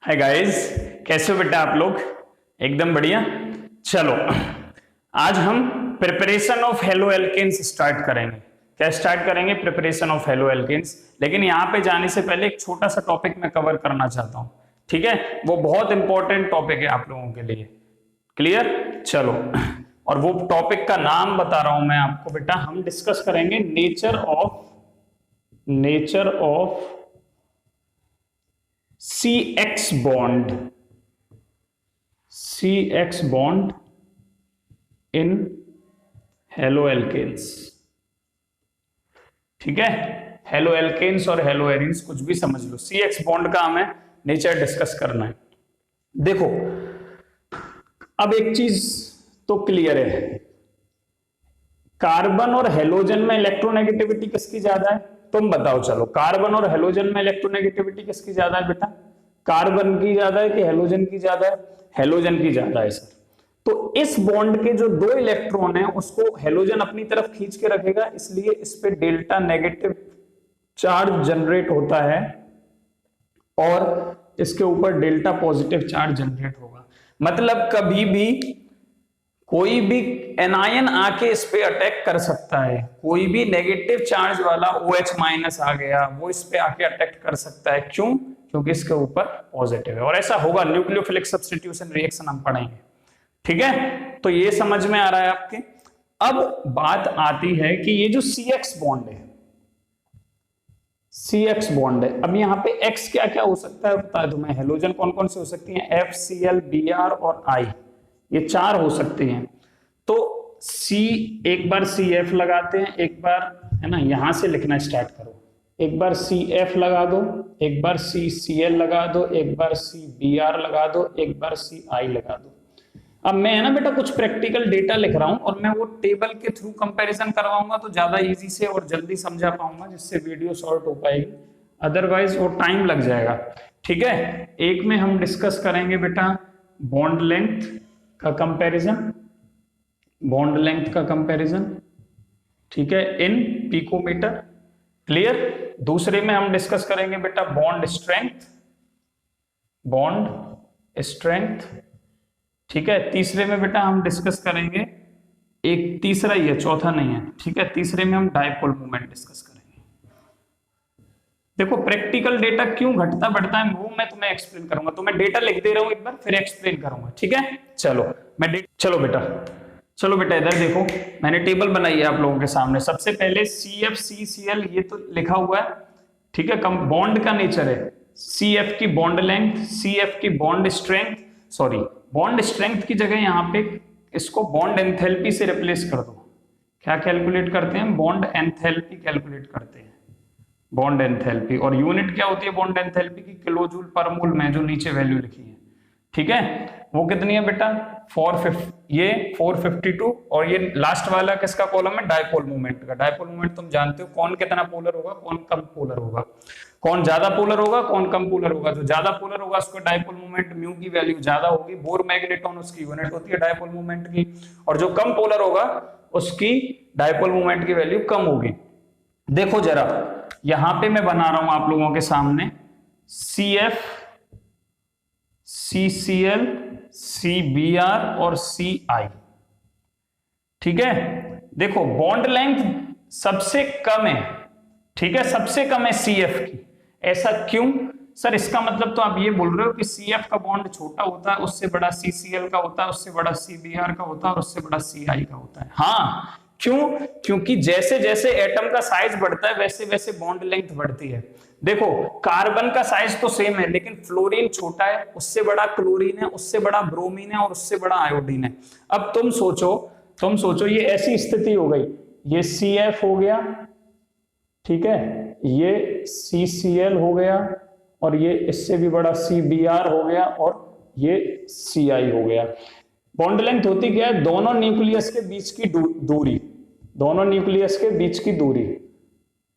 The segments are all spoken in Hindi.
हाय गाइस, कैसे हो बेटा आप लोग? एकदम बढ़िया। चलो आज हम preparation of haloalkanes start करेंगे। क्या स्टार्ट करेंगे? Preparation of haloalkanes. लेकिन यहाँ पे जाने से पहले एक छोटा सा टॉपिक मैं कवर करना चाहता हूँ, ठीक है? वो बहुत इंपॉर्टेंट टॉपिक है आप लोगों के लिए। क्लियर? चलो, और वो टॉपिक का नाम बता रहा हूं मैं आपको बेटा। हम डिस्कस करेंगे nature of CX bond in haloalkanes. ठीक है, हेलो एल्केन्स और हेलो एरीन्स कुछ भी समझ लो, CX बॉन्ड का हमें नेचर डिस्कस करना है। देखो, अब एक चीज तो क्लियर है, कार्बन और हेलोजन में इलेक्ट्रोनेगेटिविटी किसकी ज्यादा है? तुम बताओ। चलो, कार्बन और हेलोजन में इलेक्ट्रोनेगेटिविटी किसकी ज्यादा है बेटा? कार्बन की ज्यादा है कि हेलोजन की ज्यादा है? हेलोजन की ज्यादा है सर। तो इस बॉन्ड के जो दो इलेक्ट्रॉन है उसको हेलोजन अपनी तरफ खींच के रखेगा, इसलिए इस पे डेल्टा नेगेटिव चार्ज जनरेट होता है और इसके ऊपर डेल्टा पॉजिटिव चार्ज जनरेट होगा। मतलब कभी भी कोई भी एनायन आके इस पे अटैक कर सकता है, कोई भी नेगेटिव चार्ज वाला OH माइनस आ गया वो इस पे आके अटैक कर सकता है। क्यों? क्योंकि इसके ऊपर पॉजिटिव है। और ऐसा होगा, न्यूक्लियोफिलिक सब्स्टिट्यूशन रिएक्शन हम पढ़ेंगे। ठीक है, तो ये समझ में आ रहा है आपके? अब बात आती है कि ये जो CX बॉन्ड है, CX बॉन्ड है, अब यहाँ पे X क्या क्या हो सकता है बता दो मैं। हेलोजन कौन कौन से हो सकती हैं? FCl, Br और I, ये चार हो सकती हैं। तो एक बार CF लगाते हैं, एक बार, है ना, यहां से लिखना स्टार्ट करो। एक बार CF लगा दो, एक बार CCl लगा दो, एक बार CBr लगा दो, एक बार CI लगा दो। अब मैं, है ना बेटा, कुछ प्रैक्टिकल डेटा लिख रहा हूं और मैं वो टेबल के थ्रू कंपैरिजन करवाऊंगा तो ज्यादा इजी से और जल्दी समझा पाऊंगा, जिससे वीडियो शॉर्ट हो पाएगी, अदरवाइज वो टाइम लग जाएगा। ठीक है, एक में हम डिस्कस करेंगे बेटा बॉन्ड लेंथ का कंपैरिजन, बॉन्ड लेंथ का कंपैरिजन, ठीक है, इन पिकोमीटर। क्लियर? दूसरे में हम डिस्कस करेंगे बेटा बॉन्ड स्ट्रेंथ, ठीक है। तीसरे में बेटा हम डिस्कस करेंगे, एक तीसरा ही है, चौथा नहीं है, ठीक है, तीसरे में हम डायपोल मोमेंट डिस्कस करेंगे। देखो, प्रैक्टिकल डेटा क्यों घटता बढ़ता है वो मैं तुम्हें एक्सप्लेन करूंगा, तो मैं डेटा लिख दे रहा हूं एक बार, फिर एक्सप्लेन करूंगा। ठीक है, चलो चलो बेटा इधर देखो, मैंने टेबल बनाई है आप लोगों के सामने। सबसे पहले CF CCl ये तो लिखा हुआ है, ठीक है, बॉन्ड का नेचर है। CF की बॉन्ड लेंथ, CF की bond strength, sorry bond strength की जगह यहाँ पे इसको बॉन्ड एंथैल्पी से रिप्लेस कर दो। क्या कैलकुलेट करते हैं? बॉन्ड एंथैल्पी कैलकुलेट करते हैं, बॉन्ड एंथैल्पी। और यूनिट क्या होती है बॉन्ड एंथैल्पी की? किलोजूल पर मोल में, जो नीचे वैल्यू लिखी है। ठीक है, वो कितनी है बेटा? 452। और ये लास्ट वाला किसका कॉलम है? डायपोल मोमेंट का। डायपोल मोमेंट तुम जानते हो, कौन कितना पोलर होगा, कौन कम पोलर होगा, कौन ज्यादा पोलर होगा, कौन कम पोलर होगा। जो ज्यादा पोलर होगा उसको डायपोल मोमेंट म्यू की वैल्यू ज्यादा होगी, बोर मैग्नेटॉन उसकी यूनिट होती है डायपोल मोमेंट की। और जो कम पोलर होगा उसकी डायपोल मोमेंट की वैल्यू कम होगी। देखो जरा, यहां पे मैं बना रहा हूं आप लोगों के सामने CF, CCl, CBr और CI। ठीक है, देखो बॉन्ड लेंथ सबसे कम है, ठीक है, सबसे कम है CF की। ऐसा क्यों सर? इसका मतलब तो आप ये बोल रहे हो कि CF का बॉन्ड छोटा होता है, उससे बड़ा CCl का होता है, उससे बड़ा CBr का होता है और उससे बड़ा CI का होता है। हाँ, क्यों? क्योंकि जैसे जैसे एटम का साइज बढ़ता है वैसे वैसे बॉन्ड लेंथ बढ़ती है। देखो, कार्बन का साइज तो सेम है, लेकिन फ्लोरीन छोटा है, उससे बड़ा क्लोरीन है, उससे बड़ा ब्रोमीन है और उससे बड़ा आयोडीन है। अब तुम सोचो ये ऐसी स्थिति हो गई, ये CF हो गया, ठीक है, ये CCl हो गया और ये इससे भी बड़ा CBr हो गया और ये CI हो गया। बॉन्ड लेंथ होती क्या है? दोनों न्यूक्लियस के बीच की दूरी, दोनों न्यूक्लियस के बीच की दूरी।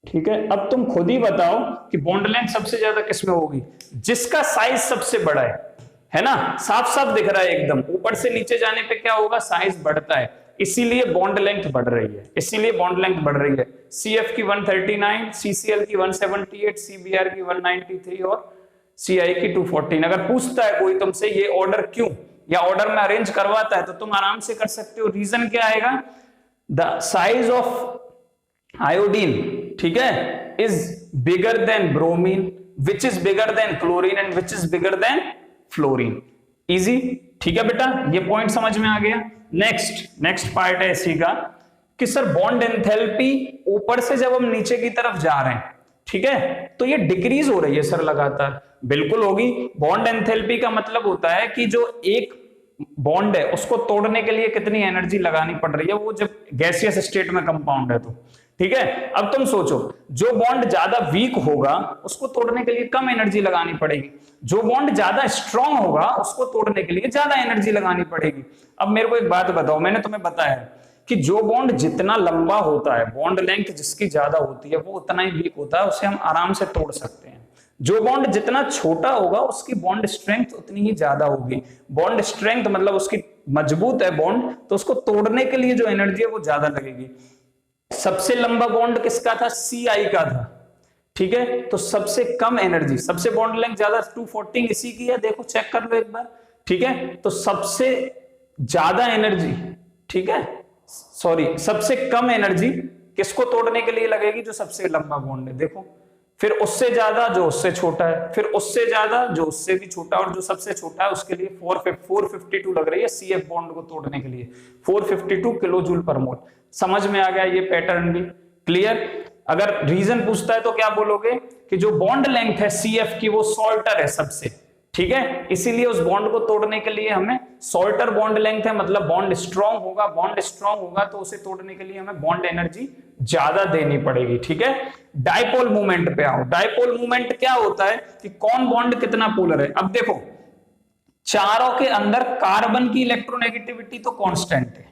ठीक है, अब तुम खुद ही बताओ कि बॉन्ड लेंथ सबसे ज्यादा किसमें होगी? जिसका साइज सबसे बड़ा है ना? साफ साफ दिख रहा है एकदम, ऊपर से नीचे जाने पे क्या होगा? साइज बढ़ता है, इसीलिए बॉन्ड लेंथ बढ़ रही है, इसीलिए बॉन्ड लेंथ बढ़ रही है। CF की 139, CCl की 178, CBr की 193 और Ci की 214। अगर पूछता है कोई तुमसे ये ऑर्डर क्यों या ऑर्डर में अरेंज करवाता है तो तुम आराम से कर सकते हो। रीजन क्या आएगा, द साइज ऑफ आयोडीन, ठीक है, is bigger than bromine which is bigger than chlorine and which is bigger than fluorine. Easy, ठीक है बेटा, ये पॉइंट समझ में आ गया। नेक्स्ट पार्ट है इसी का कि सर बॉन्ड एंथैल्पी ऊपर से जब हम नीचे की तरफ जा रहे हैं, ठीक है, तो ये डिक्रीज हो रही है सर लगातार। बिल्कुल होगी। बॉन्ड एंथैल्पी का मतलब होता है कि जो एक बॉन्ड है उसको तोड़ने के लिए कितनी एनर्जी लगानी पड़ रही है, वो जब गैसियस स्टेट में कंपाउंड है तो, ठीक है। अब तुम सोचो, जो बॉन्ड ज्यादा वीक होगा उसको तोड़ने के लिए कम एनर्जी लगानी पड़ेगी, जो बॉन्ड ज्यादा स्ट्रांग होगा उसको तोड़ने के लिए ज्यादा एनर्जी लगानी पड़ेगी। अब मेरे को एक बात बताओ, मैंने तुम्हें बताया कि जो बॉन्ड जितना लंबा होता है, बॉन्ड लेंथ जिसकी ज्यादा होती है वो उतना ही वीक होता है, उसे हम आराम से तोड़ सकते हैं। जो बॉन्ड जितना छोटा होगा उसकी बॉन्ड स्ट्रेंथ उतनी ही ज्यादा होगी। बॉन्ड स्ट्रेंथ मतलब उसकी मजबूत है बॉन्ड, तो उसको तोड़ने के लिए जो एनर्जी है वो ज्यादा लगेगी। सबसे लंबा बॉन्ड किसका था, Ci का था, ठीक है। तो सबसे कम एनर्जी, सबसे बॉन्ड लेंथ ज्यादा 214 इसी की है, देखो चेक कर लो एक बार, ठीक है। तो सबसे ज्यादा एनर्जी, ठीक है, सॉरी, सबसे कम एनर्जी किसको तोड़ने के लिए लगेगी, जो सबसे लंबा बॉन्ड है, देखो। फिर उससे ज्यादा जो उससे छोटा है, फिर उससे ज्यादा जो उससे भी छोटा, और जो सबसे छोटा है उसके लिए 452 लग रही है CF बॉन्ड को तोड़ने के लिए, 452 किलो जूल पर मोल। समझ में आ गया ये पैटर्न भी, क्लियर। अगर रीजन पूछता है तो क्या बोलोगे कि जो बॉन्ड लेंथ है CF की वो शॉर्टर है सबसे, ठीक है, इसीलिए उस बॉन्ड को तोड़ने के लिए हमें शॉर्टर बॉन्ड लेंथ है, मतलब बॉन्ड स्ट्रांग होगा, बॉन्ड स्ट्रांग होगा तो उसे तोड़ने के लिए हमें बॉन्ड एनर्जी ज्यादा देनी पड़ेगी, ठीक है। डाइपोल मूवमेंट पे आओ। डाइपोल मूवमेंट क्या होता है कि कौन बॉन्ड कितना पोलर है। अब देखो, चारों के अंदर कार्बन की इलेक्ट्रोनेगेटिविटी तो कांस्टेंट है,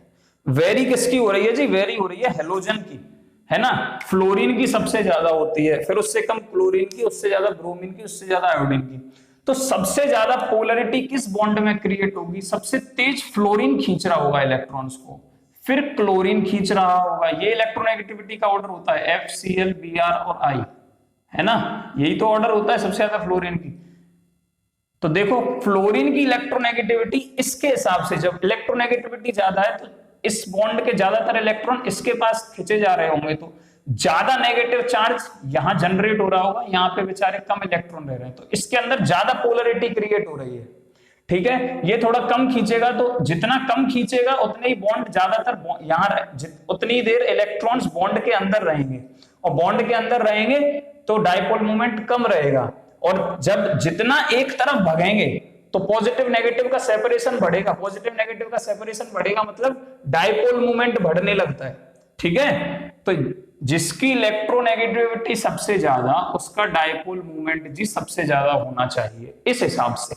वेरी किसकी हो रही है जी, वेरी हो रही है हेलोजन की, है ना। फ्लोरीन की सबसे ज्यादा होती है, फिर उससे कम क्लोरीन की, उससे ज्यादा ब्रोमीन की, उससे ज्यादा आयोडीन की। तो सबसे ज्यादा पोलरिटी किस बॉन्ड में क्रिएट होगी, सबसे तेज फ्लोरीन खींच रहा होगा इलेक्ट्रॉन्स को, फिर क्लोरीन खींच रहा होगा। ये इलेक्ट्रोनेगेटिविटी का ऑर्डर होता है FCl, Br और I, है ना, यही तो ऑर्डर होता है सबसे ज्यादा फ्लोरीन की। तो देखो फ्लोरीन की इलेक्ट्रोनेगेटिविटी इसके हिसाब से, जब इलेक्ट्रोनेगेटिविटी ज्यादा है तो इस बॉन्ड के ज्यादातर इलेक्ट्रॉन इसके पास खींचे जा रहे होंगे, तो ज्यादा नेगेटिव चार्ज यहां जनरेट हो रहा होगा, यहाँ पे बेचारे कम इलेक्ट्रॉन रह रहे हैं, तो इसके अंदर ज्यादा पोलरिटी क्रिएट हो रही है, ठीक है। ये थोड़ा कम खींचेगा, तो जितना कम खींचेगा उतने ही बॉन्ड ज्यादातर यहाँ उतनी देर इलेक्ट्रॉन्स बॉन्ड के अंदर रहेंगे, और बॉन्ड के अंदर रहेंगे तो डाइपोल मूवमेंट कम रहेगा, और जब जितना एक तरफ भगेंगे तो पॉजिटिव नेगेटिव का सेपरेशन बढ़ेगा, पॉजिटिव नेगेटिव का सेपरेशन बढ़ेगा मतलब डाइपोल मूवमेंट बढ़ने लगता है, ठीक है। तो जिसकी इलेक्ट्रोनेगेटिविटी सबसे ज्यादा उसका डाइपोल मूवमेंट जी सबसे ज्यादा होना चाहिए इस हिसाब से,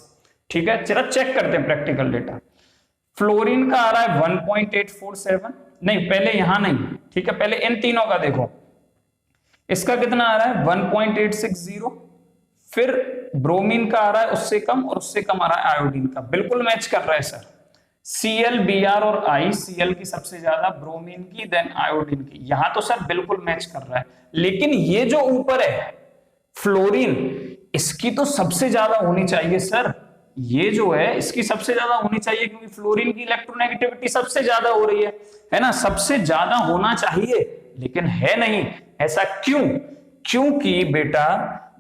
ठीक है। चलो चेक करते हैं प्रैक्टिकल डेटा। फ्लोरीन का आ रहा है 1.847, नहीं पहले यहां नहीं, ठीक है, पहले इन तीनों का देखो, इसका कितना आ रहा है 1.860, फिर ब्रोमीन का आ रहा है उससे कम, और उससे कम आ रहा है आयोडीन का, बिल्कुल मैच कर रहा है सर। Cl, Br और I, Cl की सबसे ज्यादा, ब्रोमीन की, देन आयोडीन की, यहां तो सर बिल्कुल मैच कर रहा है। लेकिन ये जो ऊपर है फ्लोरीन, इसकी तो सबसे ज्यादा होनी चाहिए सर, ये जो है इसकी सबसे ज्यादा होनी चाहिए, क्योंकि फ्लोरीन की इलेक्ट्रोनेगेटिविटी सबसे ज्यादा हो रही है ना, सबसे ज्यादा होना चाहिए, लेकिन है नहीं। ऐसा क्यों, क्योंकि बेटा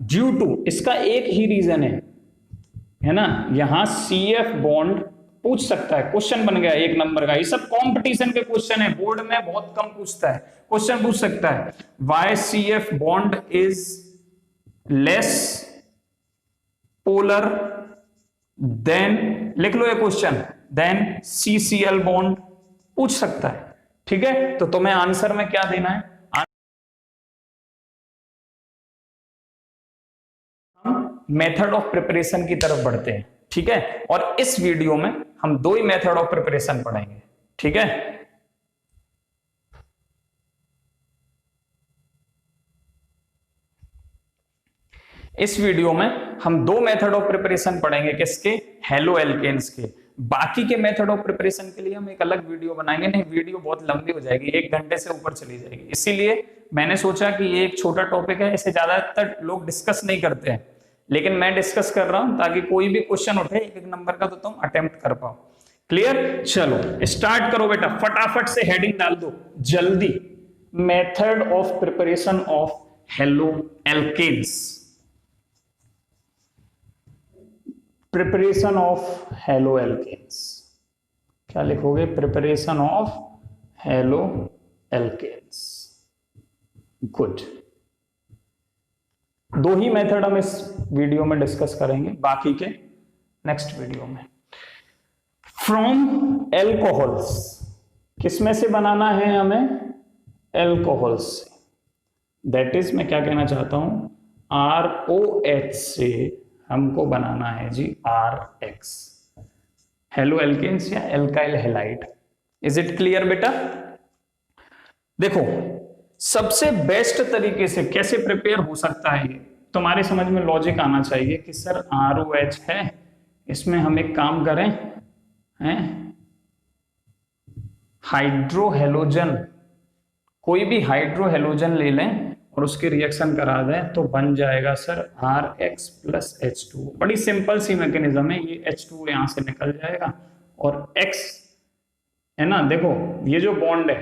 ड्यू टू, इसका एक ही रीजन है ना, यहां CF बॉन्ड पूछ सकता है, क्वेश्चन बन गया एक नंबर का, ये सब कंपटीशन के क्वेश्चन है, बोर्ड में बहुत कम पूछता है, क्वेश्चन पूछ सकता है why CF bond is less polar than, लिख लो ये क्वेश्चन, देन CCl बॉन्ड पूछ सकता है, ठीक है। तो तुम्हें आंसर में क्या देना है, हम मेथड ऑफ प्रिपरेशन की तरफ बढ़ते हैं, ठीक है। और इस वीडियो में हम दो ही मेथड ऑफ प्रिपरेशन पढ़ेंगे, ठीक है। इस वीडियो में हम दो मेथड ऑफ प्रिपरेशन पढ़ेंगे, किसके, हेलो एल्केन्स के। बाकी के मेथड ऑफ प्रिपरेशन के लिए हम एक अलग वीडियो बनाएंगे, नहीं वीडियो बहुत लंबी हो जाएगी, 1 घंटे से ऊपर चली जाएगी, इसीलिए मैंने सोचा कि ये एक छोटा टॉपिक है, इसे ज्यादातर लोग डिस्कस नहीं करते हैं, लेकिन मैं डिस्कस कर रहा हूं ताकि कोई भी क्वेश्चन उठे एक एक नंबर का तो तुम अटेम्प्ट कर पाओ। क्लियर? चलो स्टार्ट करो बेटा, फटाफट से हेडिंग डाल दो जल्दी। Method of preparation of haloalkanes. Preparation of haloalkanes क्या लिखोगे? Preparation of haloalkanes. Good. दो ही मेथड हम इस वीडियो में डिस्कस करेंगे, बाकी के नेक्स्ट वीडियो में। फ्रॉम एल्कोहल्स, किसमें से बनाना है हमें? एल्कोहल्स से। दैट इज मैं क्या कहना चाहता हूं, ROH से हमको बनाना है जी RX, हेलो एल्केन्स या alkyl halide. Is it clear बेटा? देखो सबसे बेस्ट तरीके से कैसे प्रिपेयर हो सकता है, तुम्हारे समझ में लॉजिक आना चाहिए कि सर ROH है, इसमें हम एक काम करें, हैं हाइड्रोहेलोजन, कोई भी हाइड्रोहेलोजन ले लें और उसकी रिएक्शन करा दें तो बन जाएगा सर RX प्लस H2। बड़ी सिंपल सी मैकेनिज्म है, ये H2 यहां से निकल जाएगा और X है ना, देखो ये जो बॉन्ड है,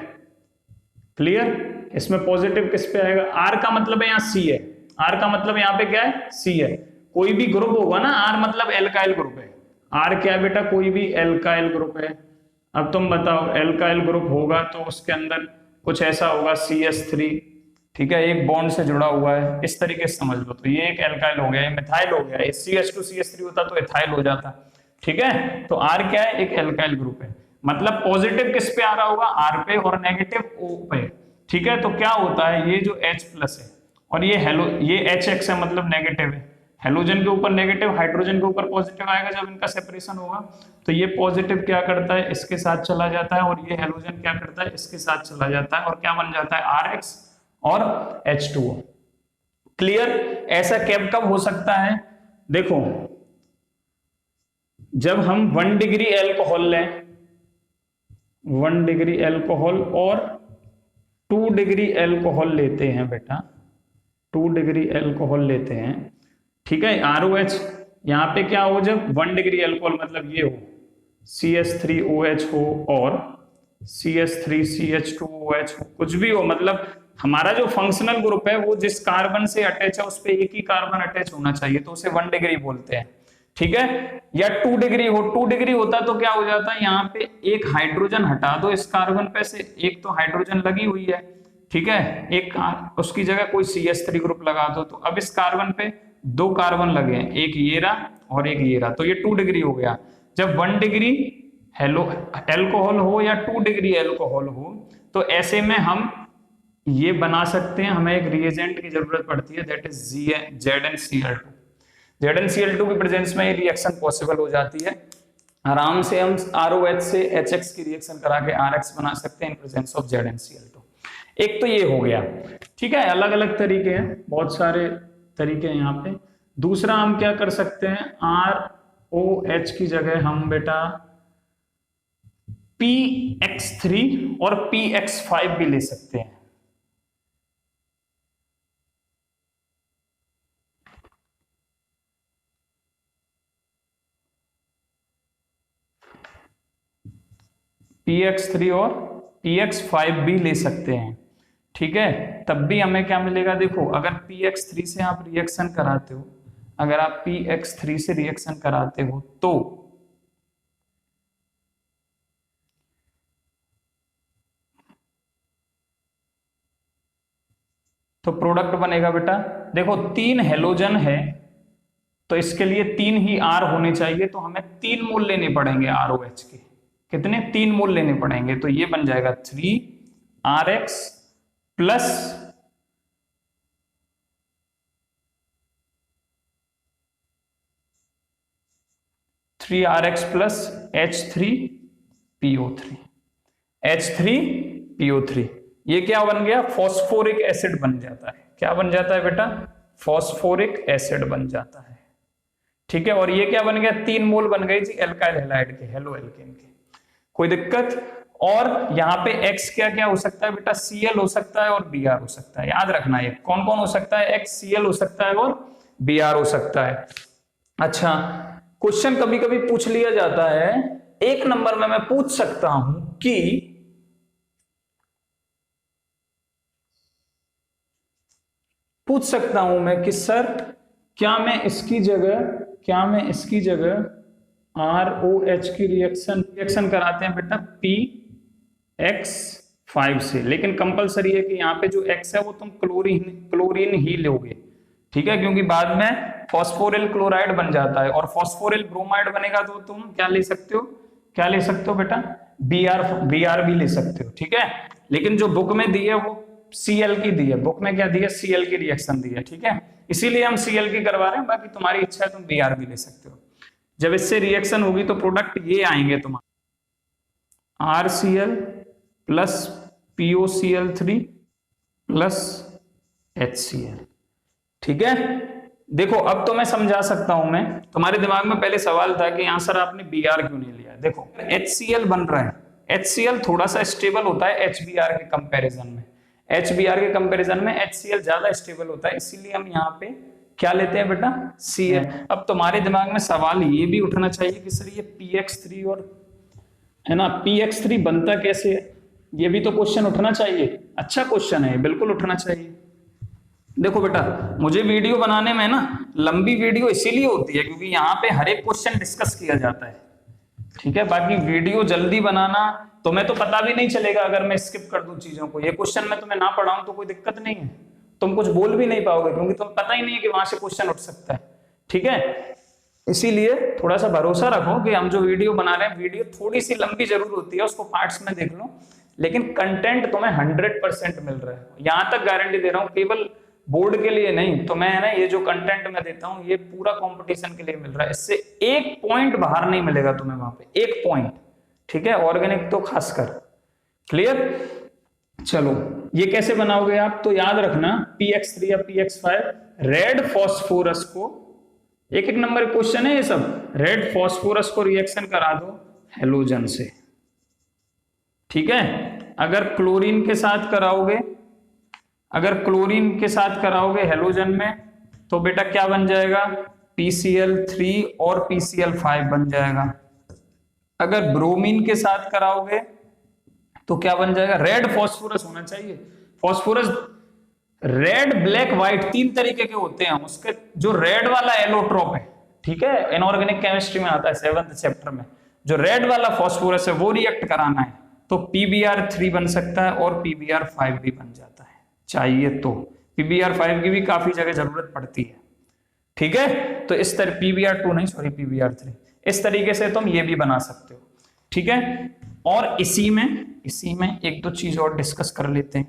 क्लियर, इसमें पॉजिटिव किस पे आएगा? R का मतलब है यहाँ C है, R का मतलब यहाँ पे क्या है? C है। कोई भी ग्रुप होगा ना, R मतलब एल्काइल ग्रुप है। R क्या है बेटा? कोई भी एल्काइल ग्रुप है। अब तुम बताओ, एल्काइल ग्रुप होगा तो उसके अंदर कुछ ऐसा होगा CH3, ठीक है, एक बॉन्ड से जुड़ा हुआ है, इस तरीके से समझ लो। तो ये एक एल्काइल हो गया, ये मिथाइल हो गया, CH2 CH3 होता तो इथाइल हो जाता, ठीक है। तो R क्या है? एक एल्काइल ग्रुप है, मतलब पॉजिटिव किस पे आ रहा होगा? R पे, और नेगेटिव O पे, ठीक है। तो क्या होता है, ये जो H प्लस है और ये HX है, मतलब नेगेटिव है, हेलोजन के ऊपर नेगेटिव, हाइड्रोजन के ऊपर पॉजिटिव आएगा जब इनका सेपरेशन होगा। तो ये पॉजिटिव क्या करता है? इसके साथ चला जाता है, और ये हेलोजन क्या करता है? इसके साथ चला जाता है, और क्या बन जाता है? RX और H2O। क्लियर? ऐसा कब हो सकता है? देखो जब हम 1 डिग्री एल्कोहल लें, 1 डिग्री एल्कोहल और 2 डिग्री एल्कोहल लेते हैं बेटा, 2 डिग्री एल्कोहल लेते हैं, ठीक है, ROH, यहां पे क्या हो, जब 1 डिग्री एल्कोहल मतलब ये हो CH3OH हो और CH3CH2OH हो, कुछ भी हो, मतलब हमारा जो फंक्शनल ग्रुप है वो जिस कार्बन से अटैच है उस पे एक ही कार्बन अटैच होना चाहिए, तो उसे 1 डिग्री बोलते हैं, ठीक है। या 2 डिग्री हो, 2 डिग्री होता तो क्या हो जाता है, यहाँ पे एक हाइड्रोजन हटा दो इस कार्बन पे से, एक तो हाइड्रोजन लगी हुई है, ठीक है, एक उसकी जगह कोई CH3 ग्रुप लगा दो, तो अब इस कार्बन पे 2 कार्बन लगे हैं, एक ये रहा और एक ये रहा, तो ये 2 डिग्री हो गया। जब 1 डिग्री एल्कोहल हो या 2 डिग्री एल्कोहल हो, तो ऐसे में हम ये बना सकते हैं, हमें एक रिएजेंट की जरूरत पड़ती है, दैट इज ZnCl2। ZnCl2 की प्रेजेंस में ये रिएक्शन पॉसिबल हो जाती है, आराम से हम ROH से HX की रिएक्शन करा के RX बना सकते हैं इन प्रेजेंस ऑफ ZnCl2। एक तो ये हो गया, ठीक है, अलग अलग तरीके हैं, बहुत सारे तरीके हैं यहाँ पे। दूसरा हम क्या कर सकते हैं, ROH की जगह हम बेटा PX3 और PX5 भी ले सकते हैं। PX3 और PX5 भी ले सकते हैं, ठीक है, तब भी हमें क्या मिलेगा, देखो अगर PX3 से आप रिएक्शन कराते हो, अगर आप PX3 से रिएक्शन कराते हो तो प्रोडक्ट बनेगा बेटा, देखो 3 हेलोजन है तो इसके लिए 3 ही R होने चाहिए, तो हमें 3 मोल लेने पड़ेंगे ROH के, कितने? 3 मोल लेने पड़ेंगे, तो ये बन जाएगा 3RX plus 3RX plus H3PO3, H3PO3, ये क्या बन गया? फॉस्फोरिक एसिड बन जाता है। क्या बन जाता है बेटा? फॉस्फोरिक एसिड बन जाता है, ठीक है। और ये क्या बन गया? 3 मोल बन गई जी एल्काइल हैलाइड के, हेलो एल्केन के, कोई दिक्कत? और यहाँ पे X क्या क्या हो सकता है बेटा? Cl हो सकता है और Br हो सकता है, याद रखना ये कौन कौन हो सकता है, XCl हो सकता है और Br हो सकता है। अच्छा, क्वेश्चन कभी कभी पूछ लिया जाता है, एक नंबर में मैं पूछ सकता हूं कि सर क्या मैं इसकी जगह ROH की रिएक्शन कराते हैं बेटा PX5 से, लेकिन कंपलसरी है कि यहाँ पे जो X है वो तुम क्लोरीन ही लोगे, ठीक है, क्योंकि बाद में फॉस्फोरिल क्लोराइड बन जाता है और फॉस्फोरिल ब्रोमाइड बनेगा तो तुम क्या ले सकते हो बेटा Br भी ले सकते हो, ठीक है। लेकिन जो बुक में दी है वो Cl की दी है, बुक में क्या दी है, Cl की रिएक्शन दी है, ठीक है, इसीलिए हम Cl की करवा रहे हैं, बाकी तुम्हारी इच्छा है तुम Br भी ले सकते हो। जब इससे रिएक्शन होगी तो प्रोडक्ट ये आएंगे तुम्हारे RCl plus POCl3 plus HCl, ठीक है। देखो अब तो मैं समझा सकता हूं, मैं तुम्हारे दिमाग में पहले सवाल था कि यहां सर आपने Br क्यों नहीं लिया। देखो HCl बन रहा है, HCl थोड़ा सा स्टेबल होता है HBr के कंपैरिजन में, HCl ज्यादा स्टेबल होता है, इसीलिए हम यहाँ पे क्या लेते हैं बेटा Cl। अब तुम्हारे दिमाग में सवाल ये भी उठना चाहिए कि सर ये PX3 और है ना, PX3 बनता कैसे है, ये भी तो क्वेश्चन उठना चाहिए। अच्छा क्वेश्चन है, बिल्कुल उठना चाहिए। देखो बेटा, मुझे वीडियो बनाने में ना लंबी वीडियो इसीलिए होती है क्योंकि यहाँ पे हर एक क्वेश्चन डिस्कस किया जाता है, ठीक है। बाकी वीडियो जल्दी बनाना तुम्हें तो पता भी नहीं चलेगा अगर मैं स्किप कर दूं चीजों को। ये क्वेश्चन मैं तुम्हें ना पढ़ाऊं तो कोई दिक्कत नहीं है, तुम कुछ बोल भी नहीं पाओगे क्योंकि तुम्हें पता ही नहीं है कि वहां से क्वेश्चन उठ सकता है, ठीक है। इसीलिए थोड़ा सा भरोसा रखो कि हम जो वीडियो बना रहे हैं, वीडियो थोड़ी सी लंबी जरूर होती है, उसको पार्ट्स में देख लो, लेकिन कंटेंट तुम्हें 100% मिल रहा है। यहां तक गारंटी दे रहा हूं, केवल बोर्ड के लिए नहीं, तो मैं ना ये जो कंटेंट मैं देता हूं ये पूरा कंपटीशन के लिए मिल रहा है। इससे एक पॉइंट बाहर नहीं मिलेगा तुम्हें वहां पे, एक पॉइंट, ठीक है, ऑर्गेनिक तो खासकर। क्लियर? चलो ये कैसे बनाओगे आप, तो याद रखना PX3 या PX5 रेड फॉस्फोरस को, एक नंबर क्वेश्चन है ये सब, रेड फॉस्फोरस को रिएक्शन करा दो हेलोजन से, ठीक है। अगर क्लोरीन के साथ कराओगे हेलोजन में तो बेटा क्या बन जाएगा, PCl3 और PCl5 बन जाएगा। अगर ब्रोमीन के साथ कराओगे तो क्या बन जाएगा, रेड फॉस्फोरस होना चाहिए। फॉस्फोरस रेड, ब्लैक, व्हाइट तीन तरीके के होते हैं, उसके जो रेड वाला एलोट्रोप है, ठीक है, इनऑर्गेनिक केमिस्ट्री में आता है 7th चैप्टर में, जो रेड वाला फॉस्फोरस है वो रिएक्ट कराना है तो PBr3 बन सकता है और PBr5 भी बन जाता है, चाहिए तो। PBr5 की भी काफी जगह जरूरत पड़ती है, ठीक है। तो इस तरह PBr3 इस तरीके से तुम ये भी बना सकते हो, ठीक है। और इसी में एक दो चीज और डिस्कस कर लेते हैं,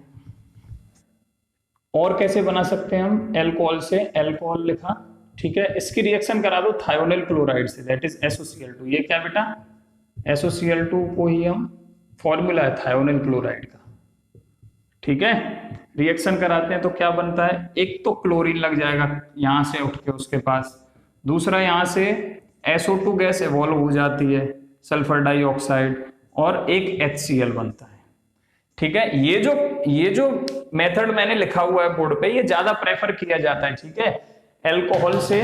और कैसे बना सकते हैं हम एल्कोहल से, एल्कोहल लिखा, ठीक है, इसकी रिएक्शन करा दो थायोनिल क्लोराइड से, दैट इज SOCl2। ये क्या बेटा, SOCl2 को ही हम फॉर्मूला है थायोनिल क्लोराइड का, ठीक है। रिएक्शन कराते हैं तो क्या बनता है, एक तो क्लोरीन लग जाएगा यहां से उठ के उसके पास, दूसरा यहां से SO2 गैस इवॉल्व हो जाती है, सल्फर डाइऑक्साइड, और एक HCl बनता है, ठीक है। ये जो मेथड मैंने लिखा हुआ है बोर्ड पे, ये ज्यादा प्रेफर किया जाता है, ठीक है, एल्कोहल से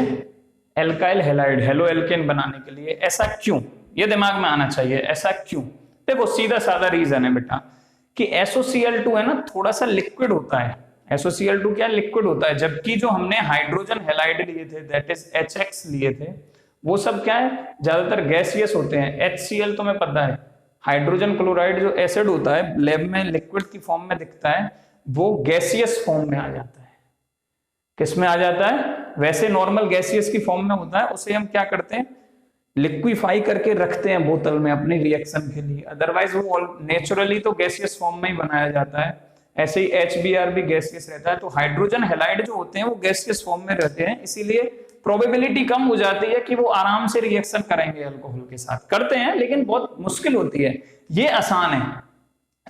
एल्काइल हैलाइड हेलो एल्केन बनाने के लिए। ऐसा क्यों, ये दिमाग में आना चाहिए, ऐसा क्यों। देखो सीधा साधा रीजन है बेटा कि SOCl2 है ना थोड़ा सा लिक्विड होता है, SOCl2 क्या लिक्विड होता है, जबकि जो हमने हाइड्रोजन हैलाइड लिए थे दैट इज HX लिए थे, वो सब क्या है, ज्यादातर गैसियस होते हैं। HCl तुम्हें पता है, हाइड्रोजन क्लोराइड जो एसिड होता है लैब में लिक्विड की फॉर्म में दिखता है, वो गैसियस फॉर्म में आ जाता है। किस में आ जाता है, वैसे नॉर्मल गैसियस की फॉर्म में होता है, उसे हम क्या करते हैं, लिक्विफाई करके रखते हैं बोतल में अपने रिएक्शन के लिए, अदरवाइज वो नेचुरली तो गैसियस फॉर्म में ही बनाया जाता है। ऐसे ही HBr भी गैसियस रहता है, तो हाइड्रोजन हैलाइड जो होते हैं वो गैसियस फॉर्म में रहते हैं, इसीलिए प्रोबेबिलिटी कम हो जाती है कि वो आराम से रिएक्शन करेंगे अल्कोहल के साथ, करते हैं लेकिन बहुत मुश्किल होती है। ये आसान है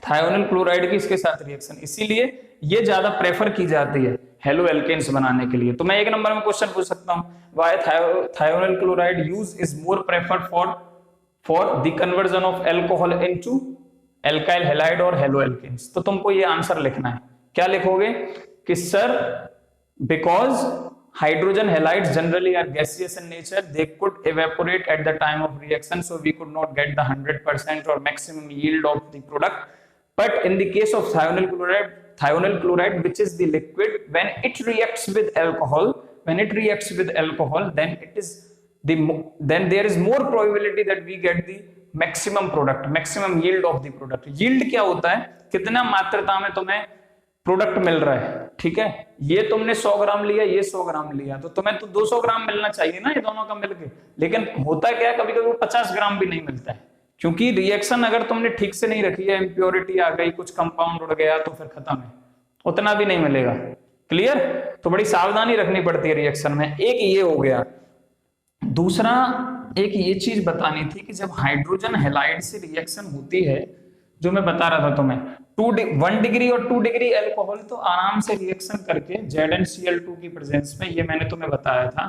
थायोनिल क्लोराइड की इसके साथ रिएक्शन, इसीलिए ये ज्यादा प्रेफर की जाती है हेलो एल्केन्स बनाने के लिए। तो मैं एक नंबर में क्वेश्चन पूछ सकता हूं, why thionyl chloride use is more preferred for the conversion of alcohol into alkyl halide और हेलो एल्केन्स। तो तुमको ये आंसर लिखना है, क्या लिखोगे कि sir because hydrogen halides generally are gaseous in nature. They could evaporate at the time of reaction, so we could not get the 100% or maximum yield of the product. But in the case of thionyl chloride, which is the liquid, when it reacts with alcohol, then there is more probability that we get the maximum yield of the product. Yield क्या होता है, कितना मात्रता में तुम्हें प्रोडक्ट मिल रहा है, ठीक है। ये तुमने 100 ग्राम लिया, ये 100 ग्राम लिया, तो तुम्हें तो 200 ग्राम मिलना चाहिए ना, ये दोनों का मिलके। लेकिन होता क्या है, कभी कभी 50 ग्राम भी नहीं मिलता है, क्योंकि रिएक्शन अगर तुमने ठीक से नहीं रखी है, इम्प्योरिटी आ गई, कुछ कंपाउंड उड़ गया, तो फिर खत्म है, उतना भी नहीं मिलेगा। क्लियर? तो बड़ी सावधानी रखनी पड़ती है रिएक्शन में। एक ये हो गया। दूसरा एक ये चीज बतानी थी कि जब हाइड्रोजन हैलाइड से रिएक्शन होती है, जो मैं बता रहा था तुम्हें, 1 डिग्री और 2 डिग्री अल्कोहल तो आराम से रिएक्शन करके ZnCl2 की प्रेजेंस में, ये मैंने तुम्हें बताया था,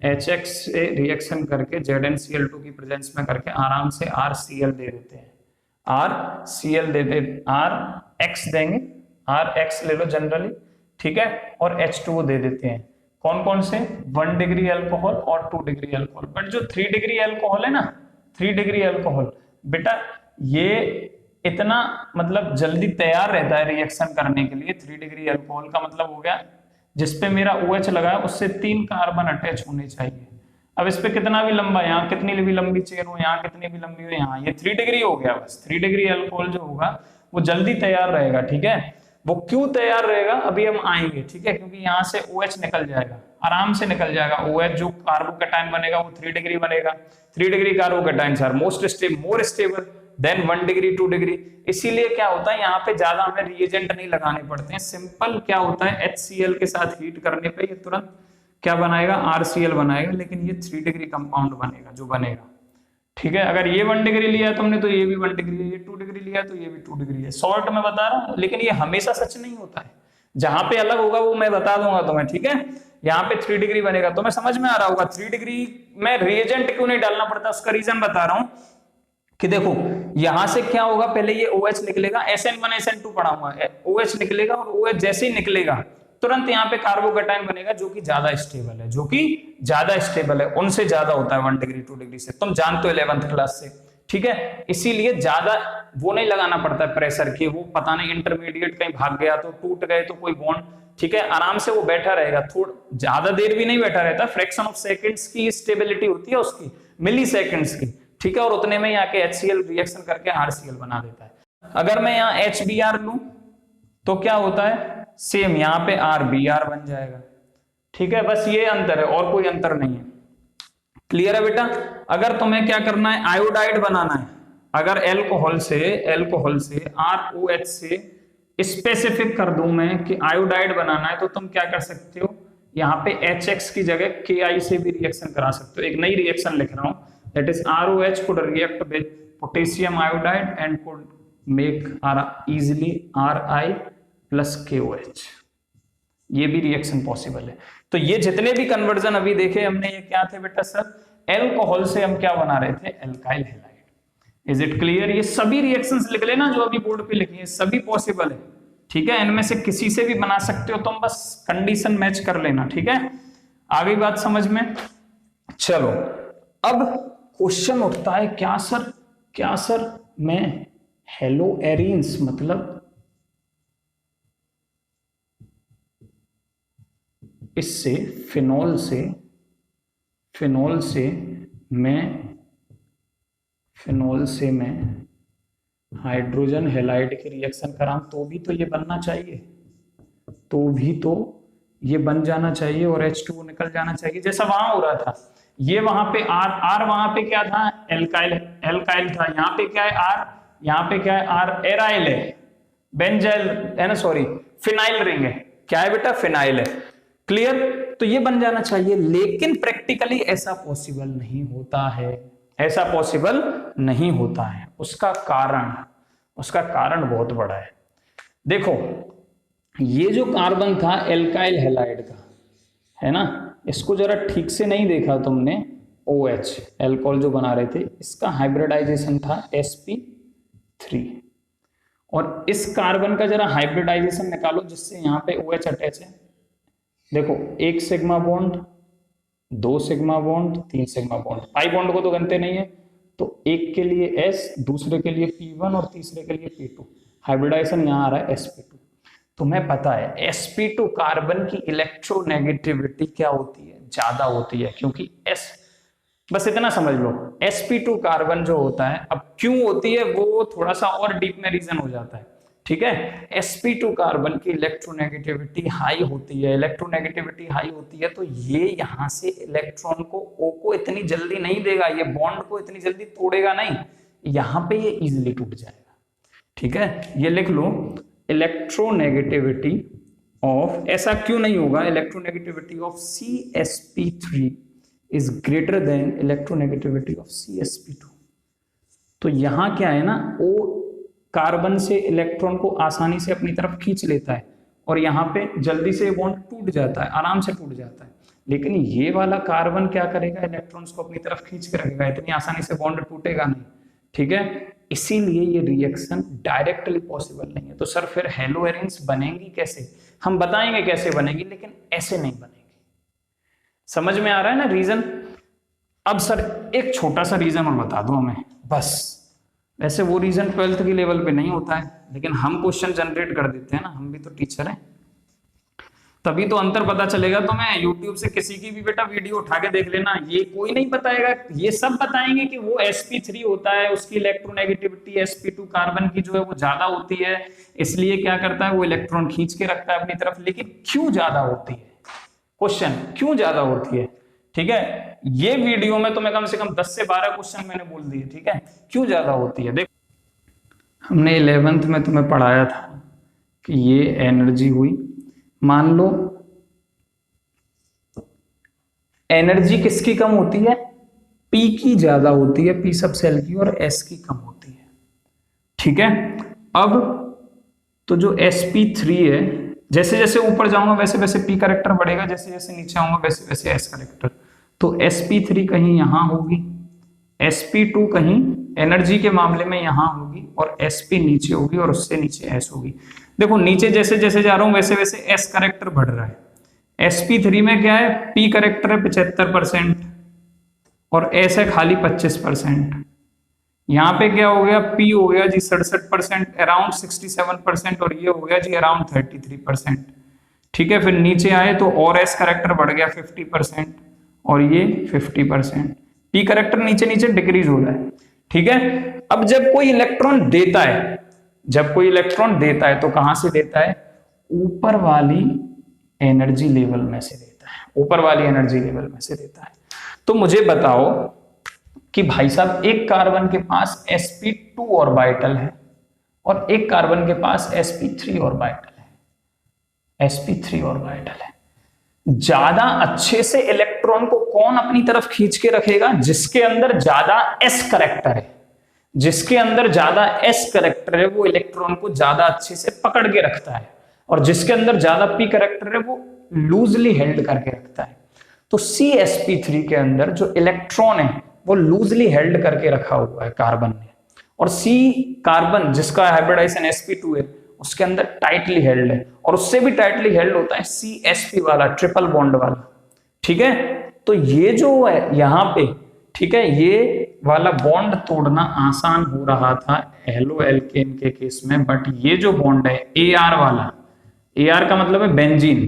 HX से रिएक्शन करके ZnCl2 की प्रेजेंस में करके आराम से RCl दे देते हैं, RCl दे दे, RX देंगे, RX ले लो जनरली, ठीक है, और H2O दे देते हैं। कौन कौन से? 1 डिग्री अल्कोहल और 2 डिग्री अल्कोहल। बट जो 3 डिग्री अल्कोहल है ना, 3 डिग्री अल्कोहल, बेटा ये इतना मतलब जल्दी तैयार रहता है रिएक्शन करने के लिए। 3 डिग्री अल्कोहल का मतलब हो गया जिसपे मेरा OH लगा है उससे 3 कार्बन अटैच होने चाहिए। अब इस पे कितना भी लंबा, यहाँ कितनी भी लंबी चेन हो, यहाँ कितनी भी लंबी हो, यहाँ ये 3 डिग्री हो गया बस। 3 डिग्री अल्कोहल जो होगा वो जल्दी तैयार रहेगा, ठीक है। वो क्यों तैयार रहेगा अभी हम आएंगे, ठीक है, क्योंकि यहाँ से OH निकल जाएगा, आराम से निकल जाएगा। OH जो कार्बोकैटायन बनेगा वो 3 डिग्री बनेगा। 3 degree carbocations are more stable than 1 degree 2 degree. इसीलिए क्या होता है, यहाँ पे ज्यादा हमें रिएजेंट नहीं लगाने पड़ते हैं। सिंपल क्या होता है, HCl के साथ हीट करने पे ये तुरंत क्या बनाएगा, RCl बनाएगा, लेकिन ये 3 डिग्री कंपाउंड बनेगा जो बनेगा, ठीक है। अगर ये 1 डिग्री लिया तुमने तो ये भी 1 डिग्री है, ये 2 डिग्री लिया तो ये भी 2 डिग्री है। शॉर्ट में बता रहा हूं, लेकिन ये हमेशा सच नहीं होता है। जहां पे अलग होगा वो मैं बता दूंगा तुम्हें, ठीक है। यहाँ पे 3 डिग्री बनेगा, तुम्हें समझ में आ रहा होगा 3 डिग्री में रिएजेंट क्यों नहीं डालना पड़ता, उसका रीजन बता रहा हूं कि देखो यहां से क्या होगा, पहले ये OH निकलेगा, SN1 SN2 पढ़ा हुआ है, OH निकलेगा और OH जैसे ही निकलेगा तुरंत यहाँ पे कार्बोकैटायन बनेगा जो कि ज्यादा स्टेबल है, उनसे ज्यादा होता है 1 डिग्री 2 डिग्री से, तुम जानते हो 11th क्लास से, ठीक है। इसीलिए ज्यादा वो नहीं लगाना पड़ता है प्रेशर की, वो पता नहीं इंटरमीडिएट कहीं भाग गया तो टूट गए तो कोई बॉन्ड, ठीक है, आराम से वो बैठा रहेगा, थोड़ा ज्यादा देर भी नहीं बैठा रहता, फ्रैक्शन ऑफ सेकंड्स की स्टेबिलिटी होती है उसकी, मिली सेकंड्स की, ठीक है, और उतने में आके HCl रिएक्शन करके RCl बना देता है। अगर मैं यहाँ HBr लूं तो क्या होता है, सेम यहाँ पे RBr बन जाएगा, ठीक है। बस ये अंतर है और कोई अंतर नहीं है। क्लियर है बेटा? अगर तुम्हें क्या करना है, आयोडाइड बनाना है, अगर एल्कोहल से ROH से स्पेसिफिक कर दूं मैं कि आयोडाइड बनाना है, तो तुम क्या कर सकते हो, यहाँ पे HX की जगह Ki से भी रिएक्शन करा सकते हो। एक नई रिएक्शन लिख रहा हूं, that is ROH could react with potassium iodide and could make easily Ri plus KOH। ये भी रिएक्शन पॉसिबल है। तो ये जितने भी कन्वर्जन अभी देखे हमने, ये क्या थे बेटा सर, एल्कोहल से हम क्या बना रहे थे, alkyl halide. Is it clear? ये सभी रिएक्शंस लिख लेना जो अभी बोर्ड पे लिखी है, सभी पॉसिबल है, ठीक है। इनमें से किसी से भी बना सकते हो तुम, बस कंडीशन मैच कर लेना, ठीक है। आगे बात समझ में? चलो अब क्वेश्चन उठता है, क्या सर मैं हेलो एरिन्स मतलब इससे फिनॉल मैं हाइड्रोजन हैलाइड की रिएक्शन कराऊं तो भी तो ये बनना चाहिए, तो भी तो ये बन जाना चाहिए और H2O निकल जाना चाहिए, जैसा वहां हो रहा था। ये वहां पे R वहां पे क्या था, एल्काइल था, यहाँ पे क्या है R, यहाँ पे क्या है R, एराइल है, बेंजाइल है ना, सॉरी फिनाइल रिंग है, क्या है बेटा, फिनाइल है। क्लियर? तो ये बन जाना चाहिए, लेकिन प्रैक्टिकली ऐसा पॉसिबल नहीं होता है, उसका कारण बहुत बड़ा है। देखो ये जो कार्बन था एल्काइल हैलाइड का, है ना, इसको जरा ठीक से नहीं देखा तुमने, OH एल्कोहल जो बना रहे थे, इसका हाइब्रिडाइजेशन था sp3, और इस कार्बन का जरा हाइब्रिडाइजेशन निकालो जिससे यहाँ पे OH अटैच है, देखो, एक सिग्मा बॉन्ड, दो सिग्मा बॉन्ड, तीन सिग्मा बॉन्ड, पाई बॉन्ड को तो गनते नहीं है, तो एक के लिए S, दूसरे के लिए P1 और तीसरे के लिए P2। हाइब्रिडाइजेशन यहाँ आ रहा है sp2। तुम्हें पता है sp2 कार्बन की इलेक्ट्रोनेगेटिविटी क्या होती है, ज्यादा होती है, क्योंकि S, बस इतना समझ लो, sp2 कार्बन जो होता है, अब क्यों होती है वो थोड़ा सा और डीप में रीजन हो जाता है, ठीक है। sp2 कार्बन की इलेक्ट्रोनेगेटिविटी हाई होती है, इलेक्ट्रोनेगेटिविटी हाई होती है तो ये यहां से इलेक्ट्रॉन को O को इतनी जल्दी नहीं देगा, ये बॉन्ड को इतनी जल्दी तोड़ेगा नहीं, यहां पे ये इजीली टूट जाएगा, ठीक है। ये लिख लो, इलेक्ट्रोनेगेटिविटी ऑफ, ऐसा क्यों नहीं होगा, electronegativity of CsP3 is greater than electronegativity of CsP2। तो यहां क्या है ना, O कार्बन से इलेक्ट्रॉन को आसानी से अपनी तरफ खींच लेता है और यहाँ पे जल्दी से बॉन्ड टूट जाता है, आराम से टूट जाता है। लेकिन ये वाला कार्बन क्या करेगा, इलेक्ट्रॉन्स को अपनी तरफ खींच के रखेगा, इतनी आसानी से बॉन्ड टूटेगा नहीं, ठीक है। इसीलिए ये रिएक्शन डायरेक्टली पॉसिबल नहीं है। तो सर फिर हेलो एरिन्स बनेंगी कैसे, हम बताएंगे कैसे बनेगी, लेकिन ऐसे नहीं बनेगी। समझ में आ रहा है ना रीजन। अब सर एक छोटा सा रीजन और बता दो हमें बस, वैसे वो रीजन 12th की लेवल पे नहीं होता है, लेकिन हम क्वेश्चन जनरेट कर देते हैं ना, हम भी तो टीचर हैं, तभी तो अंतर पता चलेगा। तो मैं YouTube से किसी की भी बेटा वीडियो उठा के देख लेना, ये कोई नहीं बताएगा, ये सब बताएंगे कि वो sp3 होता है, उसकी इलेक्ट्रोनेगेटिविटी sp2 कार्बन की जो है वो ज्यादा होती है, इसलिए क्या करता है वो इलेक्ट्रॉन खींच के रखता है अपनी तरफ। लेकिन क्यों ज्यादा होती है, क्वेश्चन क्यों ज्यादा होती है, ठीक है। ये वीडियो में तुम्हें कम से कम 10 से 12 क्वेश्चन मैंने बोल दिए, ठीक है, क्यों ज्यादा होती है। देखो, हमने 11th में तुम्हें पढ़ाया था कि ये एनर्जी हुई, मान लो एनर्जी किसकी कम होती है, P की ज्यादा होती है, P सब सेल की, और S की कम होती है, ठीक है। अब तो जो sp3 है, जैसे जैसे ऊपर जाऊंगा वैसे वैसे P करेक्टर बढ़ेगा, जैसे जैसे नीचे आऊंगा वैसे वैसे S करेक्टर, तो sp3 कहीं यहां होगी, sp2 कहीं एनर्जी के मामले में यहां होगी, और sp नीचे होगी, और उससे नीचे S होगी। देखो नीचे जैसे जैसे जा रहा हूं वैसे वैसे S करेक्टर बढ़ रहा है। sp3 में क्या है, P करेक्टर है 75% और S है खाली 25%। यहाँ पे क्या हो गया, P हो गया जी 67%, अराउंड 67%, और ये हो गया जी अराउंड 33%, ठीक है। फिर नीचे आए तो और S करेक्टर बढ़ गया 50% और ये 50%, P करेक्टर नीचे नीचे डिक्रीज हो रहा है, ठीक है। अब जब कोई इलेक्ट्रॉन देता है, जब कोई इलेक्ट्रॉन देता है तो कहां से देता है, ऊपर वाली एनर्जी लेवल में से देता है, ऊपर वाली एनर्जी लेवल में से देता है। तो मुझे बताओ कि भाई साहब एक कार्बन के पास sp2 ऑर्बिटल है और एक कार्बन के पास sp3 ऑर्बिटल है, sp3 ऑर्बिटल है, ज्यादा अच्छे से इलेक्ट्रॉन को कौन अपनी तरफ खींच के रखेगा, जिसके अंदर ज्यादा s करेक्टर है, जिसके अंदर ज्यादा s करेक्टर है वो इलेक्ट्रॉन को ज्यादा अच्छे से पकड़ के रखता है, और जिसके अंदर ज्यादा p करेक्टर है वो लूजली हेल्ड करके रखता है। तो CsP3 के अंदर जो इलेक्ट्रॉन है वो लूजली हेल्ड करके रखा हुआ है कार्बन ने, और C कार्बन जिसका हाइब्रिडाइजेशन sp2 है उसके अंदर टाइटली हेल्ड है, और उससे भी टाइटली हेल्ड होता है CsP वाला, ट्रिपल बॉन्ड वाला, ठीक है। तो ये जो है यहाँ पे, ठीक है, ये वाला बॉन्ड तोड़ना आसान हो रहा था हेलो एल्केन के केस में, बट ये जो बॉन्ड है Ar वाला, Ar का मतलब है बेंजीन,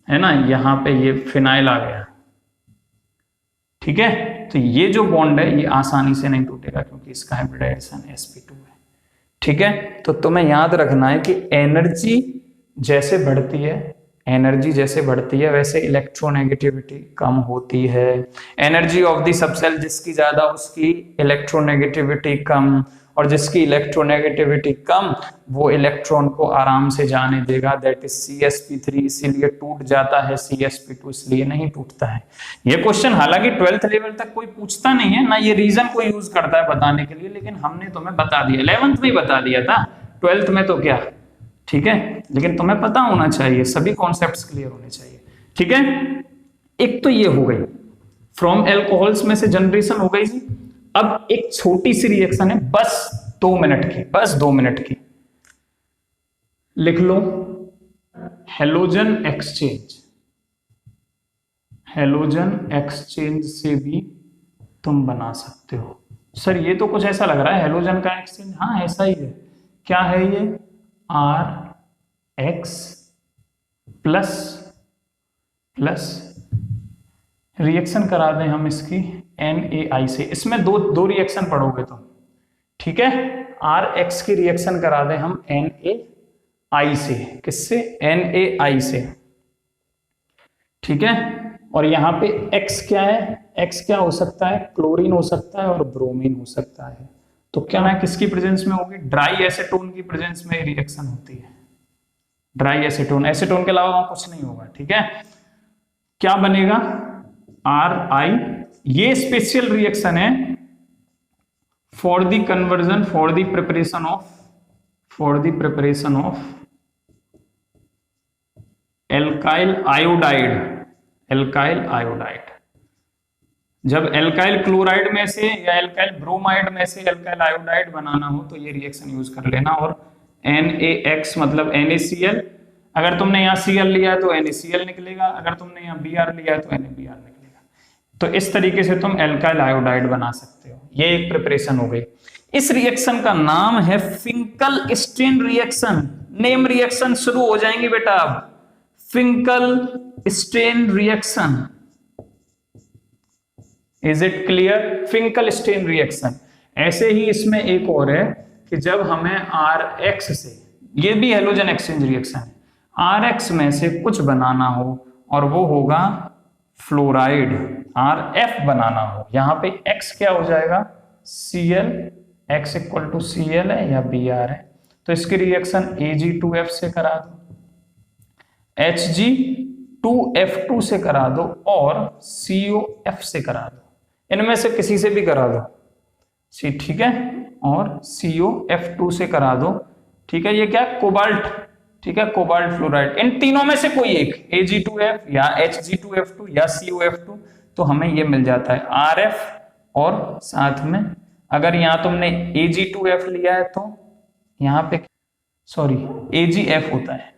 है ना, यहाँ पे ये फिनाइल आ गया, ठीक है। तो ये जो बॉन्ड है ये आसानी से नहीं टूटेगा क्योंकि इसका हाइब्रिडाइजेशन sp2 है, ठीक है। तो तुम्हें याद रखना है कि एनर्जी जैसे बढ़ती है, एनर्जी जैसे बढ़ती है वैसे इलेक्ट्रोनेगेटिविटी कम होती है। एनर्जी ऑफ द सबसेल जिसकी ज्यादा उसकी इलेक्ट्रोनेगेटिविटी कम, और जिसकी इलेक्ट्रोनेगेटिविटी कम वो इलेक्ट्रॉन को आराम से जाने देगा, दैट इज CsP3, इसीलिए टूट जाता है, CsP2 इसलिए नहीं टूटता है। ये क्वेश्चन हालांकि 12th लेवल तक कोई पूछता नहीं है ना, ये रीजन कोई यूज करता है बताने के लिए, लेकिन हमने तुम्हें बता दिया, 11th में बता दिया था, 12th में तो क्या, ठीक है। लेकिन तुम्हें पता होना चाहिए, सभी कॉन्सेप्ट्स क्लियर होने चाहिए, ठीक है। एक तो ये हो गई फ्रॉम एल्कोहल्स में से जनरेशन हो गई जी। अब एक छोटी सी रिएक्शन है बस 2 मिनट की, बस 2 मिनट की, लिख लो हैलोजन एक्सचेंज, हेलोजन एक्सचेंज से भी तुम बना सकते हो। सर ये तो कुछ ऐसा लग रहा है हेलोजन का एक्सचेंज, हाँ ऐसा ही है। क्या है ये, RX प्लस प्लस रिएक्शन करा दें हम इसकी NaI से। इसमें दो रिएक्शन पढ़ोगे तुम, ठीक है। RX की रिएक्शन करा दें हम NaI से, किससे, NaI से, ठीक है। और यहाँ पे X क्या है, X क्या हो सकता है, क्लोरीन हो सकता है और ब्रोमीन हो सकता है। तो क्या है, किसकी प्रेजेंस में होगी, ड्राई एसीटोन की प्रेजेंस में रिएक्शन होती है। ड्राई एसीटोन, एसीटोन के अलावा वहां कुछ नहीं होगा, ठीक है। क्या बनेगा, RI, ये स्पेशल रिएक्शन है for the conversion, for the preparation of alkyl iodide. जब एल्काइल क्लोराइड में से या एल्काइल ब्रोमाइड में से एल्काइल आयोडाइड बनाना हो तो ये रिएक्शन यूज कर लेना। और NaX मतलब NaCl, अगर तुमने यहाँ Cl लिया है तो NaCl निकलेगा, अगर तुमने यहाँ Br लिया है तो NaBr निकलेगा। तो इस तरीके से तुम एल्काइल आयोडाइड बना सकते हो। ये एक प्रिपरेशन हो गई। इस रिएक्शन का नाम है फिंकल-स्टेन रिएक्शन। नेम रिएक्शन शुरू हो जाएंगी बेटा अब, Finkel-stand reaction. Is it clear, Finkel-stand reaction. ऐसे ही इसमें एक और है कि जब हमें RX से, ये भी हेलोजन एक्सचेंज रिएक्शन है, RX में से कुछ बनाना हो और वो होगा फ्लोराइड, RF बनाना हो, यहां पे X क्या हो जाएगा, Cl, X equal to Cl है या Br है, तो इसकी रिएक्शन Ag2F से करा दो, Hg2F2 से करा दो और COF से करा दो, इनमें से किसी से भी करा दो, ठीक है, और COF2 से करा दो, ठीक है। ये क्या, कोबाल्ट, ठीक है, कोबाल्ट फ्लोराइड। इन तीनों में से कोई एक, Ag2F या Hg2F2 या COF2, तो हमें ये मिल जाता है RF। और साथ में अगर यहां तुमने Ag2F लिया है तो यहां पे सॉरी AgF होता है,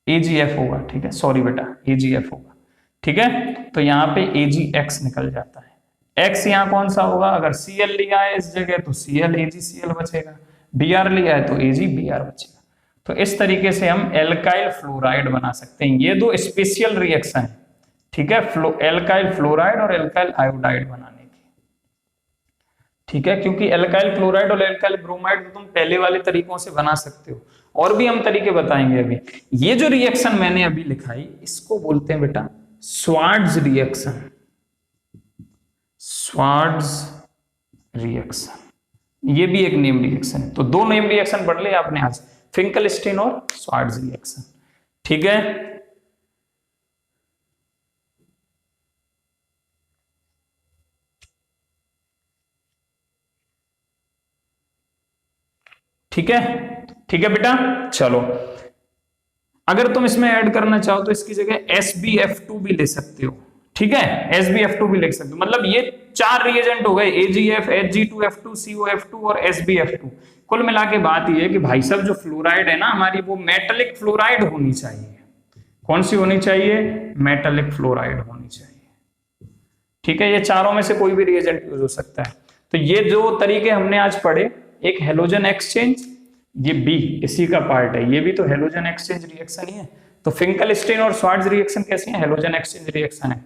AgF होगा, ठीक है, सॉरी बेटा AgF होगा, ठीक है। तो यहाँ पे AgX निकल जाता है। X यहाँ कौन सा होगा, अगर Cl लिया है इस जगह तो Cl AgCl बचेगा, Br लिया है तो AgBr बचेगा। तो इस तरीके से हम एल्काइल फ्लोराइड बना सकते हैं। ये दो स्पेशल रिएक्शन है, ठीक है, एल्काइल फ्लोराइड और एल्काइल आयोडाइड बनाने की, ठीक है। क्योंकि एल्काइल क्लोराइड और एल्काइल ब्रोमाइड तो तुम पहले वाले तरीकों से बना सकते हो, और भी हम तरीके बताएंगे अभी। ये जो रिएक्शन मैंने अभी लिखाई इसको बोलते हैं बेटा स्वार्ट्ज रिएक्शन, स्वार्ट्ज रिएक्शन, ये भी एक नेम रिएक्शन है। तो दो नेम रिएक्शन पढ़ ले आपने आज, फिंकल-स्टेन और स्वार्ट्ज रिएक्शन, ठीक है। ठीक है, ठीक है बेटा, चलो। अगर तुम इसमें ऐड करना चाहो तो इसकी जगह SbF2 भी ले सकते हो, ठीक है, SbF2 भी लिख सकते हो। मतलब ये चार रिएजेंट हो गए, AgF, Hg2F2, COF2 और SbF2। कुल मिला के बात ये है कि भाई साहब जो फ्लोराइड है ना हमारी, वो मेटालिक फ्लोराइड होनी चाहिए। कौन सी होनी चाहिए, मेटालिक फ्लोराइड होनी चाहिए, ठीक है। ये चारों में से कोई भी रिएजेंट यूज हो सकता है। तो ये जो तरीके हमने आज पढ़े, एक हेलोजन एक्सचेंज, ये B इसी का पार्ट है, ये भी तो हेलोजन एक्सचेंज रिएक्शन ही है। तो फिंकल-स्टेन और स्वार्ट्ज रिएक्शन कैसे हैं, हेलोजन एक्सचेंज रिएक्शन है,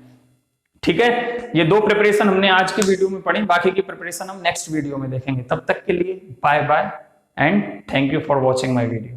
ठीक है। ये दो प्रिपरेशन हमने आज की वीडियो में पढ़ी, बाकी की प्रिपरेशन हम नेक्स्ट वीडियो में देखेंगे। तब तक के लिए bye bye and thank you for watching my video.